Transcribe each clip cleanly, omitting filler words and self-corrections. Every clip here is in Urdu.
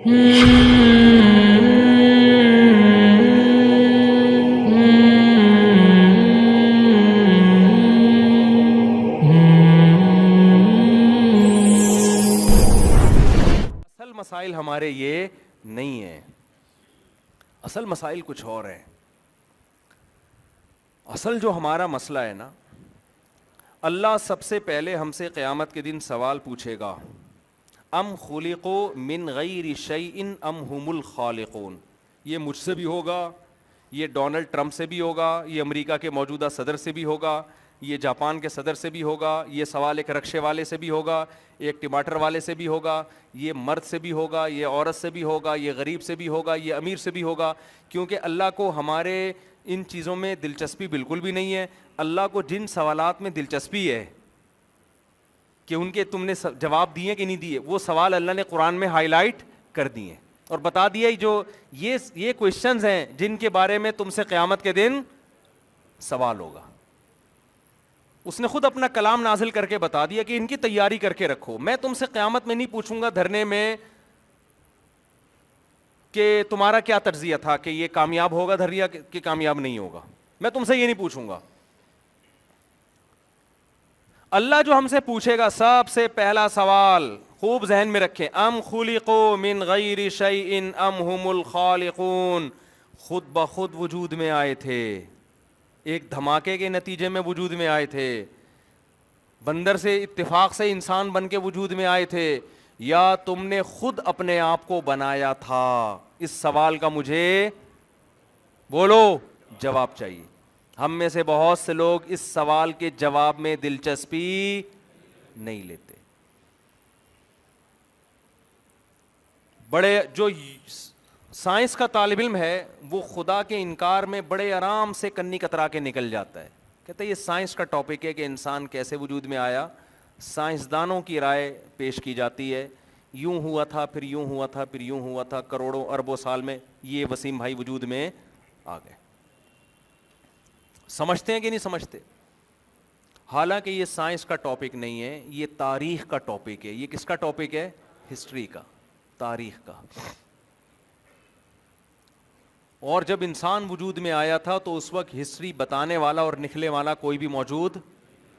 اصل مسائل ہمارے یہ نہیں ہیں، اصل مسائل کچھ اور ہیں. اصل جو ہمارا مسئلہ ہے نا، اللہ سب سے پہلے ہم سے قیامت کے دن سوال پوچھے گا، ام خلقوا من غیر شیء ام هم الخالقون. یہ مجھ سے بھی ہوگا، یہ ڈونلڈ ٹرمپ سے بھی ہوگا، یہ امریکہ کے موجودہ صدر سے بھی ہوگا، یہ جاپان کے صدر سے بھی ہوگا، یہ سوال ایک رکشے والے سے بھی ہوگا، ایک ٹماٹر والے سے بھی ہوگا، یہ مرد سے بھی ہوگا، یہ عورت سے بھی ہوگا، یہ غریب سے بھی ہوگا، یہ امیر سے بھی ہوگا. کیونکہ اللہ کو ہمارے ان چیزوں میں دلچسپی بالکل بھی نہیں ہے. اللہ کو جن سوالات میں دلچسپی ہے کہ ان کے تم نے جواب دیے کہ نہیں دیے، وہ سوال اللہ نے قرآن میں ہائی لائٹ کر دیے اور بتا دیا جو یہ کوشچنز ہیں جن کے بارے میں تم سے قیامت کے دن سوال ہوگا. اس نے خود اپنا کلام نازل کر کے بتا دیا کہ ان کی تیاری کر کے رکھو. میں تم سے قیامت میں نہیں پوچھوں گا دھرنے میں کہ تمہارا کیا تجزیہ تھا کہ یہ کامیاب ہوگا دھریا کہ کامیاب نہیں ہوگا. میں تم سے یہ نہیں پوچھوں گا. اللہ جو ہم سے پوچھے گا سب سے پہلا سوال خوب ذہن میں رکھیں، ام خلقوا من غیر شیء ام هم الخالقون. خود بخود وجود میں آئے تھے، ایک دھماکے کے نتیجے میں وجود میں آئے تھے، بندر سے اتفاق سے انسان بن کے وجود میں آئے تھے، یا تم نے خود اپنے آپ کو بنایا تھا؟ اس سوال کا مجھے بولو جواب چاہیے. ہم میں سے بہت سے لوگ اس سوال کے جواب میں دلچسپی نہیں لیتے. بڑے جو سائنس کا طالب علم ہے وہ خدا کے انکار میں بڑے آرام سے کنی کترا کے نکل جاتا ہے. کہتے ہیں یہ سائنس کا ٹاپک ہے کہ انسان کیسے وجود میں آیا. سائنسدانوں کی رائے پیش کی جاتی ہے، یوں ہوا تھا پھر یوں ہوا تھا پھر یوں ہوا تھا، کروڑوں اربوں سال میں یہ وسیم بھائی وجود میں آ گئے. سمجھتے ہیں کہ نہیں سمجھتے؟ حالانکہ یہ سائنس کا ٹاپک نہیں ہے، یہ تاریخ کا ٹاپک ہے. یہ کس کا ٹاپک ہے؟ ہسٹری کا، تاریخ کا. اور جب انسان وجود میں آیا تھا تو اس وقت ہسٹری بتانے والا اور لکھنے والا کوئی بھی موجود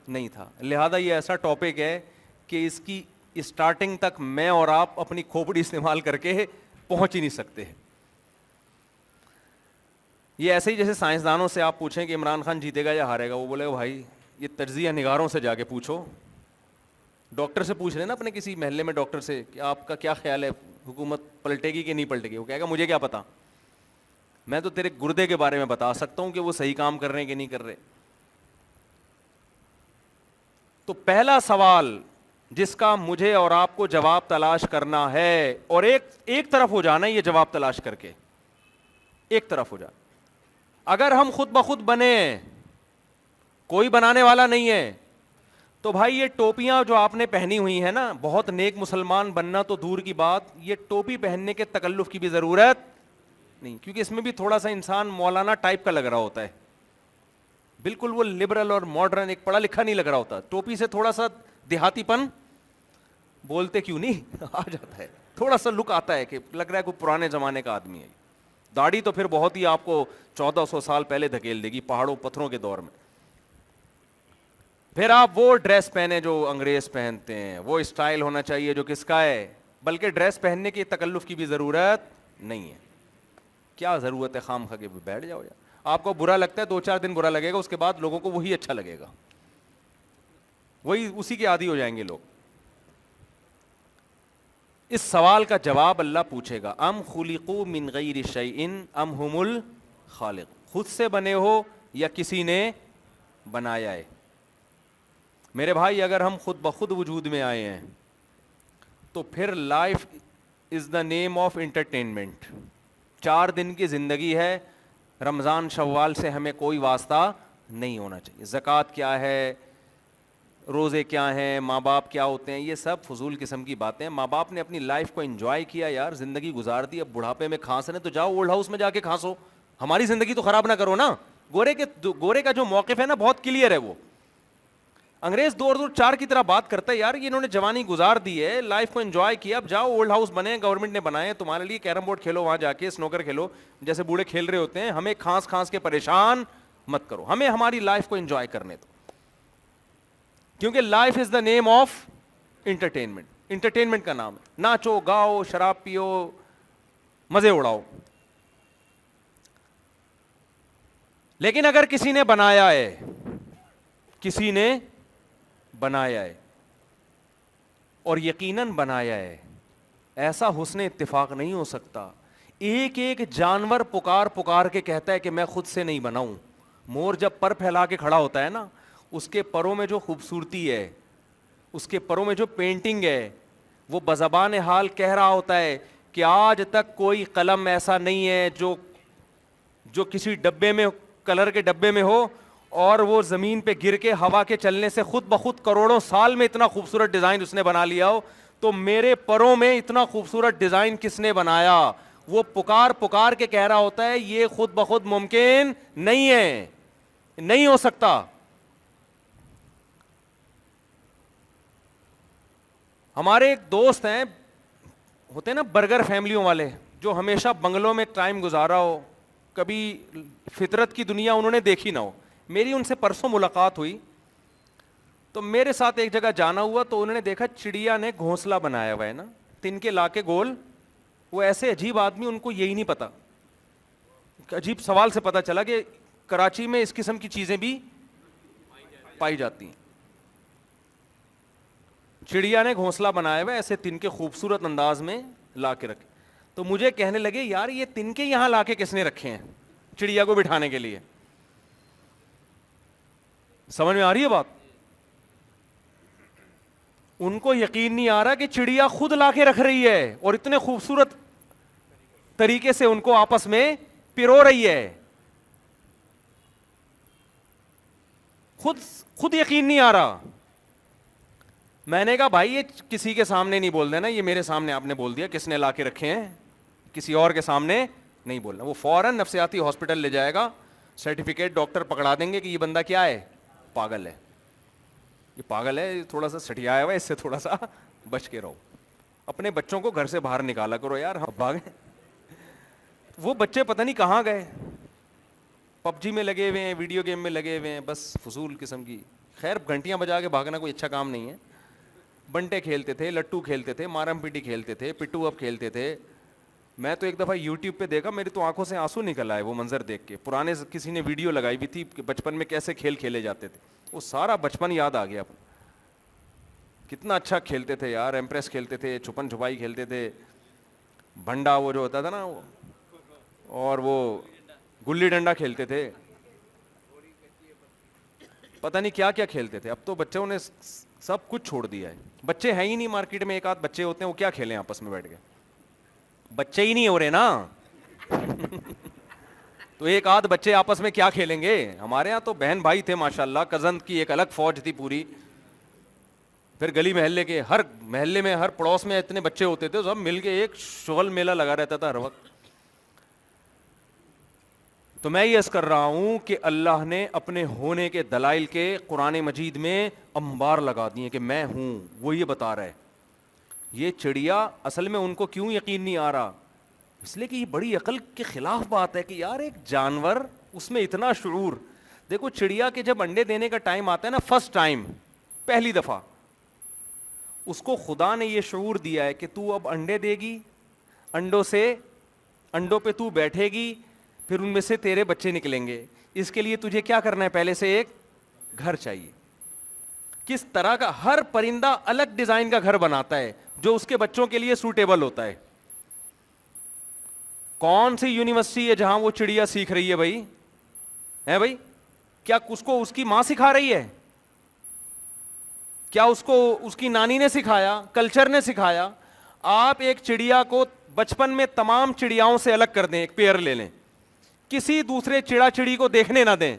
نہیں تھا. لہذا یہ ایسا ٹاپک ہے کہ اس کی اسٹارٹنگ تک میں اور آپ اپنی کھوپڑی استعمال کر کے پہنچ ہی نہیں سکتے. یہ ایسے ہی جیسے سائنسدانوں سے آپ پوچھیں کہ عمران خان جیتے گا یا ہارے گا، وہ بولے گا بھائی یہ تجزیہ نگاروں سے جا کے پوچھو. ڈاکٹر سے پوچھ رہے نا اپنے کسی محلے میں ڈاکٹر سے کہ آپ کا کیا خیال ہے حکومت پلٹے گی کہ نہیں پلٹے گی، وہ کہے گا مجھے کیا پتا، میں تو تیرے گردے کے بارے میں بتا سکتا ہوں کہ وہ صحیح کام کر رہے ہیں کہ نہیں کر رہے. تو پہلا سوال جس کا مجھے اور آپ کو جواب تلاش کرنا ہے، اور ایک طرف ہو جانا ہے یہ جواب تلاش کر کے، ایک طرف ہو جانا. اگر ہم خود بخود بنے، کوئی بنانے والا نہیں ہے، تو بھائی یہ ٹوپیاں جو آپ نے پہنی ہوئی ہیں نا، بہت نیک مسلمان بننا تو دور کی بات، یہ ٹوپی پہننے کے تکلف کی بھی ضرورت نہیں، کیونکہ اس میں بھی تھوڑا سا انسان مولانا ٹائپ کا لگ رہا ہوتا ہے. بالکل وہ لبرل اور ماڈرن ایک پڑھا لکھا نہیں لگ رہا ہوتا. ٹوپی سے تھوڑا سا دیہاتی پن، بولتے کیوں نہیں، آ جاتا ہے. تھوڑا سا لک آتا ہے کہ لگ رہا ہے کوئی پرانے زمانے کا آدمی ہے. داڑھی تو پھر بہت ہی آپ کو 1400 سال پہلے دھکیل دے گی پہاڑوں پتھروں کے دور میں. پھر آپ وہ ڈریس پہنے جو انگریز پہنتے ہیں، وہ اسٹائل ہونا چاہیے جو کس کا ہے. بلکہ ڈریس پہننے کی تکلف کی بھی ضرورت نہیں ہے. کیا ضرورت ہے خام خواہ کے بیٹھ جاؤ یار. آپ کو برا لگتا ہے 2-4 دن برا لگے گا، اس کے بعد لوگوں کو وہی اچھا لگے گا، وہی اسی کے عادی ہو جائیں گے لوگ. اس سوال کا جواب اللہ پوچھے گا، ام خلقوا من غیر شیء ام هم الخالق. خود سے بنے ہو یا کسی نے بنایا ہے. میرے بھائی اگر ہم خود بخود وجود میں آئے ہیں تو پھر life is the name of entertainment. 4 دن کی زندگی ہے، رمضان شوال سے ہمیں کوئی واسطہ نہیں ہونا چاہیے. زکوٰۃ کیا ہے، روزے کیا ہیں، ماں باپ کیا ہوتے ہیں، یہ سب فضول قسم کی باتیں. ماں باپ نے اپنی لائف کو انجوائے کیا یار، زندگی گزار دی. اب بڑھاپے میں کھانس رہے تو جاؤ اولڈ ہاؤس میں جا کے کھانسو، ہماری زندگی تو خراب نہ کرو نا. گورے کا جو موقف ہے نا بہت کلیئر ہے. وہ انگریز دور دور چار کی طرح بات کرتا ہے، یار یہ انہوں نے جوانی گزار دی ہے، لائف کو انجوائے کیا، اب جاؤ اولڈ ہاؤس بنے گورنمنٹ نے بنائے تمہارے لیے، کیرم بورڈ کھیلو وہاں جا کے، سنوکر کھیلو جیسے بوڑھے کھیل رہے ہوتے ہیں، ہمیں کھانس کھانس کے پریشان مت کرو، ہمیں ہماری لائف کو انجوائے کرنے دو، کیونکہ life is the name of entertainment, entertainment کا نام ہے، ناچو گاؤ شراب پیو مزے اڑاؤ. لیکن اگر کسی نے بنایا ہے، کسی نے بنایا ہے اور یقیناً بنایا ہے، ایسا حسن اتفاق نہیں ہو سکتا. ایک ایک جانور پکار پکار کے کہتا ہے کہ میں خود سے نہیں بناؤں. مور جب پر پھیلا کے کھڑا ہوتا ہے نا، اس کے پروں میں جو خوبصورتی ہے، اس کے پروں میں جو پینٹنگ ہے، وہ بزبان حال کہہ رہا ہوتا ہے کہ آج تک کوئی قلم ایسا نہیں ہے جو کسی ڈبے میں، کلر کے ڈبے میں ہو اور وہ زمین پہ گر کے ہوا کے چلنے سے خود بخود کروڑوں سال میں اتنا خوبصورت ڈیزائن اس نے بنا لیا ہو. تو میرے پروں میں اتنا خوبصورت ڈیزائن کس نے بنایا؟ وہ پکار پکار کے کہہ رہا ہوتا ہے یہ خود بخود ممکن نہیں ہے، نہیں ہو سکتا. ہمارے ایک دوست ہیں، ہوتے ہیں نا برگر فیملیوں والے، جو ہمیشہ بنگلوں میں ٹائم گزارا ہو، کبھی فطرت کی دنیا انہوں نے دیکھی نہ ہو. میری ان سے پرسوں ملاقات ہوئی تو میرے ساتھ ایک جگہ جانا ہوا تو انہوں نے دیکھا چڑیا نے گھونسلہ بنایا ہوا ہے نا، تنکے لا کے گول. وہ ایسے عجیب آدمی، ان کو یہی نہیں پتا. عجیب سوال سے پتا چلا کہ کراچی میں اس قسم کی چیزیں بھی پائی جاتی ہیں. چڑیا نے گھونسلہ بنایا ہوا ایسے تنکے خوبصورت انداز میں لا کے رکھے. تو مجھے کہنے لگے یار یہ تنکے یہاں لا کے کس نے رکھے ہیں چڑیا کو بٹھانے کے لیے؟ سمجھ میں آ رہی ہے بات؟ ان کو یقین نہیں آ رہا کہ چڑیا خود لا کے رکھ رہی ہے اور اتنے خوبصورت طریقے سے ان کو آپس میں پرو رہی ہے. خود یقین نہیں آ رہا. میں نے کہا بھائی یہ کسی کے سامنے نہیں بول دینا، یہ میرے سامنے آپ نے بول دیا، کس نے لا کے رکھے ہیں، کسی اور کے سامنے نہیں بولنا. وہ فوراً نفسیاتی ہاسپٹل لے جائے گا، سرٹیفکیٹ ڈاکٹر پکڑا دیں گے کہ یہ بندہ کیا ہے، پاگل ہے، یہ پاگل ہے، یہ تھوڑا سا سٹیایا ہوا ہے، اس سے تھوڑا سا بچ کے رہو. اپنے بچوں کو گھر سے باہر نکالا کرو یار، ہم بھاگیں. وہ بچے پتہ نہیں کہاں گئے، پب جی میں لگے ہوئے ہیں، ویڈیو گیم میں لگے ہوئے ہیں، بس فضول قسم کی. خیر گھنٹیاں بجا کے بھاگنا کوئی اچھا کام نہیں ہے. بنٹے کھیلتے تھے، لٹو کھیلتے تھے، مارم پیٹی کھیلتے تھے، پٹو اپ کھیلتے تھے. میں تو ایک دفعہ یوٹیوب پہ دیکھا، میری تو آنکھوں سے آنسو نکل آئے وہ منظر دیکھ کے. پرانے کسی نے ویڈیو لگائی ہوئی تھی کہ بچپن میں کیسے کھیل کھیلے جاتے تھے. وہ سارا بچپن یاد آ گیا. کتنا اچھا کھیلتے تھے یار، ایمپریس کھیلتے تھے، چھپن چھپائی کھیلتے تھے، بھنڈا وہ جو ہوتا تھا نا، اور وہ گلی ڈنڈا کھیلتے تھے، پتہ نہیں کیا کیا کھیلتے تھے. اب تو بچوں نے سب کچھ چھوڑ دیا ہے. بچے ہیں ہی نہیں مارکیٹ میں، ایک آدھ بچے ہوتے ہیں وہ کیا کھیلیں آپس میں بیٹھ کے، بچے ہی نہیں ہو رہے نا. تو ایک آدھ بچے آپس میں کیا کھیلیں گے؟ ہمارے ہاں تو بہن بھائی تھے ماشاءاللہ، کزن کی ایک الگ فوج تھی پوری. پھر گلی محلے کے ہر محلے میں، ہر پڑوس میں اتنے بچے ہوتے تھے، سب مل کے ایک شغل میلہ لگا رہتا تھا ہر وقت. تو میں یہ عرض کر رہا ہوں کہ اللہ نے اپنے ہونے کے دلائل کے قرآن مجید میں انبار لگا دیے کہ میں ہوں. وہ یہ بتا رہا ہے. یہ چڑیا اصل میں ان کو کیوں یقین نہیں آ رہا؟ اس لیے کہ یہ بڑی عقل کے خلاف بات ہے کہ یار ایک جانور، اس میں اتنا شعور. دیکھو چڑیا کے جب انڈے دینے کا ٹائم آتا ہے نا، فرسٹ ٹائم، پہلی دفعہ، اس کو خدا نے یہ شعور دیا ہے کہ تو اب انڈے دے گی، انڈوں پہ تو بیٹھے گی، پھر ان میں سے تیرے بچے نکلیں گے. اس کے لیے تجھے کیا کرنا ہے؟ پہلے سے ایک گھر چاہیے. کس طرح کا؟ ہر پرندہ الگ ڈیزائن کا گھر بناتا ہے جو اس کے بچوں کے لیے سوٹیبل ہوتا ہے. کون سی یونیورسٹی ہے جہاں وہ چڑیا سیکھ رہی ہے بھائی؟ ہے بھائی؟ کیا اس کو اس کی ماں سکھا رہی ہے؟ کیا اس کو اس کی نانی نے سکھایا؟ کلچر نے سکھایا؟ آپ ایک چڑیا کو بچپن میں تمام چڑیاؤں سے الگ کر دیں، ایک پیئر لے لیں، کسی دوسرے چڑا چڑی کو دیکھنے نہ دیں،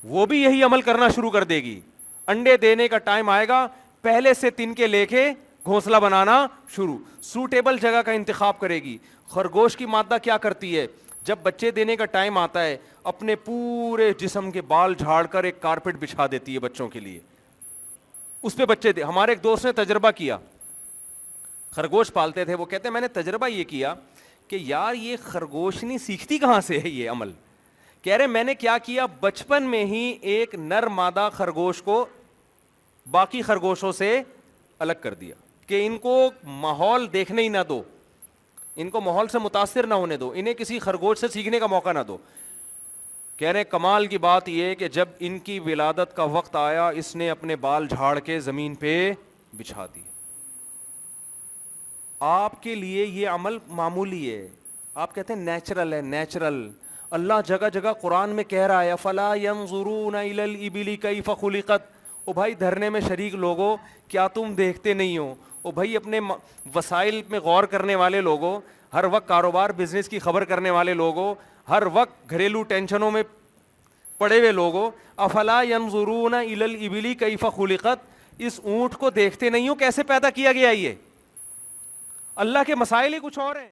وہ بھی یہی عمل کرنا شروع کر دے گی. انڈے دینے کا ٹائم آئے گا، پہلے سے تنکے لے کے گھونسلہ بنانا شروع، سوٹیبل جگہ کا انتخاب کرے گی. خرگوش کی مادہ کیا کرتی ہے؟ جب بچے دینے کا ٹائم آتا ہے، اپنے پورے جسم کے بال جھاڑ کر ایک کارپیٹ بچھا دیتی ہے بچوں کے لیے. اس پہ بچے تھے. ہمارے ایک دوست نے تجربہ کیا, خرگوش پالتے تھے, وہ کہتے ہیں میں نے تجربہ یہ کیا کہ یار یہ خرگوشنی سیکھتی کہاں سے ہے یہ عمل. کہہ رہے میں نے کیا کیا, بچپن میں ہی ایک نر مادہ خرگوش کو باقی خرگوشوں سے الگ کر دیا کہ ان کو ماحول دیکھنے ہی نہ دو, ان کو ماحول سے متاثر نہ ہونے دو, انہیں کسی خرگوش سے سیکھنے کا موقع نہ دو. کہہ رہے کمال کی بات یہ کہ جب ان کی ولادت کا وقت آیا, اس نے اپنے بال جھاڑ کے زمین پہ بچھا دی. آپ کے لیے یہ عمل معمولی ہے, آپ کہتے ہیں نیچرل ہے, نیچرل. اللہ جگہ جگہ قرآن میں کہہ رہا ہے فلا ينظرون الى الابل کیف خلقت. او بھائی دھرنے میں شریک لوگوں, کیا تم دیکھتے نہیں ہو؟ او بھائی اپنے وسائل میں غور کرنے والے لوگوں, ہر وقت کاروبار بزنس کی خبر کرنے والے لوگوں, ہر وقت گھریلو ٹینشنوں میں پڑے ہوئے لوگوں, افلا ينظرون الى الابل کیف خلقت, اس اونٹ کو دیکھتے نہیں ہو کیسے پیدا کیا گیا؟ یہ اللہ کے مسائل ہی کچھ اور ہیں.